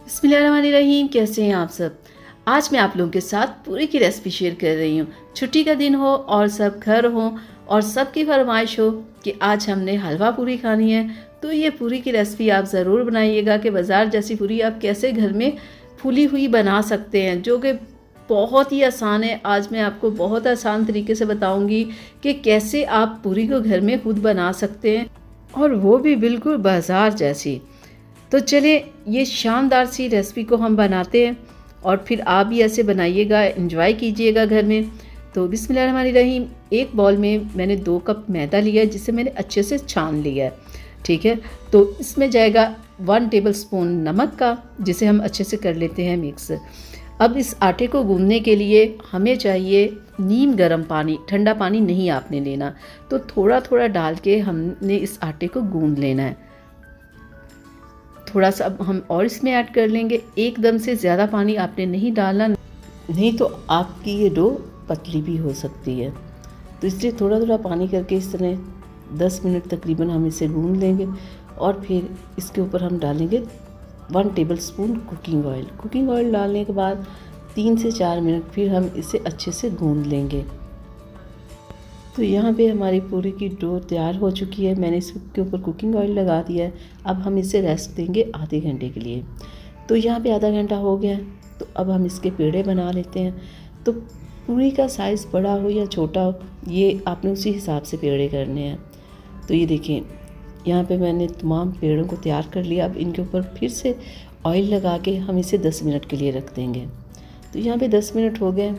बिस्मिल्लाहिर्रहमानिर्रहीम। कैसे हैं आप सब। आज मैं आप लोगों के साथ पूरी की रेसिपी शेयर कर रही हूँ। छुट्टी का दिन हो और सब घर हो और सबकी फरमाइश हो कि आज हमने हलवा पूरी खानी है, तो ये पूरी की रेसिपी आप ज़रूर बनाइएगा कि बाज़ार जैसी पूरी आप कैसे घर में फूली हुई बना सकते हैं, जो कि बहुत ही आसान है। आज मैं आपको बहुत आसान तरीके से बताऊंगी कि कैसे आप पूरी को घर में खुद बना सकते हैं और वो भी बिल्कुल बाज़ार जैसी। तो चलिए ये शानदार सी रेसिपी को हम बनाते हैं और फिर आप भी ऐसे बनाइएगा, एंजॉय कीजिएगा घर में। तो बिस्मिल्लाहिर्रहमानिर्रहीम। एक बाउल में मैंने 2 कप मैदा लिया है, जिसे मैंने अच्छे से छान लिया है। ठीक है, तो इसमें जाएगा 1 टेबलस्पून नमक का, जिसे हम अच्छे से कर लेते हैं मिक्स। अब इस आटे को गूंदने के लिए हमें चाहिए नीम गर्म पानी, ठंडा पानी नहीं आपने लेना। तो थोड़ा थोड़ा डाल के हमने इस आटे को गूंद लेना है। थोड़ा सा अब हम और इसमें ऐड कर लेंगे। एकदम से ज़्यादा पानी आपने नहीं डालना, नहीं तो आपकी ये डो पतली भी हो सकती है। तो इसलिए थोड़ा थोड़ा पानी करके इस तरह 10 मिनट तकरीबन हम इसे गूंद लेंगे और फिर इसके ऊपर हम डालेंगे 1 tablespoon cooking oil. Cooking oil डालने के बाद 3 से 4 मिनट फिर हम इसे अच्छे से गूंद लेंगे। तो यहाँ पे हमारी पूरी की डो तैयार हो चुकी है। मैंने इसके ऊपर कुकिंग ऑयल लगा दिया है। अब हम इसे रेस्ट देंगे आधे घंटे के लिए। तो यहाँ पे आधा घंटा हो गया है, तो अब हम इसके पेड़े बना लेते हैं। तो पूरी का साइज़ बड़ा हो या छोटा हो, ये आपने उसी हिसाब से पेड़े करने हैं। तो ये देखिए, यहाँ पे मैंने तमाम पेड़ों को तैयार कर लिया। अब इनके ऊपर फिर से ऑयल लगा के हम इसे 10 मिनट के लिए रख देंगे। तो यहाँ पे 10 मिनट हो गए,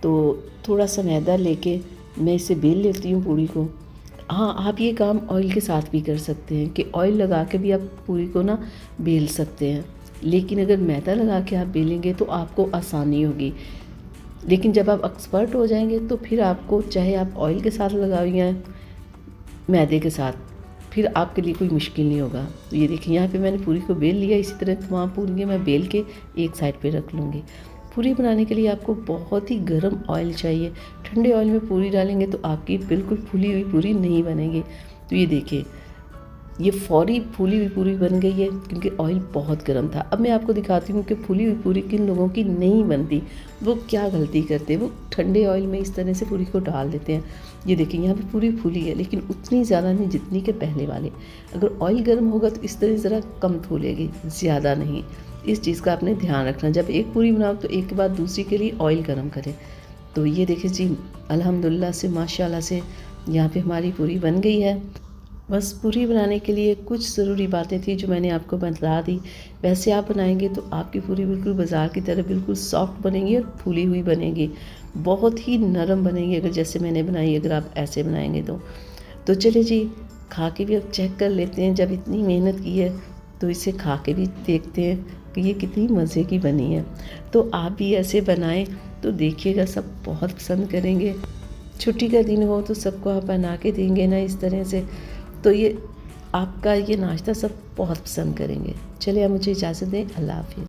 तो थोड़ा सा मैदा लेके मैं इसे बेल लेती हूँ पूरी को। हाँ, आप ये काम ऑयल के साथ भी कर सकते हैं कि ऑयल लगा के भी आप पूरी को ना बेल सकते हैं, लेकिन अगर मैदा लगा के आप बेलेंगे तो आपको आसानी होगी। लेकिन जब आप एक्सपर्ट हो जाएंगे तो फिर आपको, चाहे आप ऑयल के साथ लगाइए या मैदे के साथ, फिर आपके लिए कोई मुश्किल नहीं होगा। तो ये देखिए, यहाँ पे मैंने पूरी को बेल लिया। इसी तरह तमाम पूरियाँ मैं बेल के एक साइड पे रख लूँगी। पूरी बनाने के लिए आपको बहुत ही गर्म ऑयल चाहिए। ठंडे ऑयल में पूरी डालेंगे तो आपकी बिल्कुल फूली हुई पूरी नहीं बनेगी। तो ये देखिए, ये फौरी फूली हुई पूरी बन गई है क्योंकि ऑयल बहुत गर्म था। अब मैं आपको दिखाती हूँ कि फूली हुई पूरी किन लोगों की नहीं बनती, वो क्या गलती करते हैं। वो ठंडे ऑयल में इस तरह से पूरी को डाल देते हैं। ये देखिए, यहाँ पे पूरी फूली है, लेकिन उतनी ज़्यादा नहीं जितनी के पहले वाले। अगर ऑयल गर्म होगा तो इस तरह ज़रा कम फूलेगी, ज़्यादा नहीं। इस चीज़ का आपने ध्यान रखना। जब एक पूरी बनाओ तो एक के बाद दूसरी के लिए ऑयल गर्म करें। तो ये देखिए जी, अल्हम्दुलिल्लाह से, माशाल्लाह से यहाँ पे हमारी पूरी बन गई है। बस पूरी बनाने के लिए कुछ ज़रूरी बातें थी जो मैंने आपको बता दी। वैसे आप बनाएंगे तो आपकी पूरी बिल्कुल बाज़ार की तरह बिल्कुल सॉफ्ट बनेगी और फूली हुई बनेगी, बहुत ही नरम बनेगी अगर जैसे मैंने बनाई, अगर आप ऐसे बनाएंगे तो चलिए जी, खा के भी अब चेक कर लेते हैं। जब इतनी मेहनत की है तो इसे खा के भी देखते हैं कि ये कितनी मज़े की बनी है। तो आप भी ऐसे बनाएं तो देखिएगा, सब बहुत पसंद करेंगे। छुट्टी का दिन हो तो सबको आप बना के देंगे ना इस तरह से, तो ये आपका ये नाश्ता सब बहुत पसंद करेंगे। चलिए, आप मुझे इजाज़त दें। अल्लाह हाफ़िज़।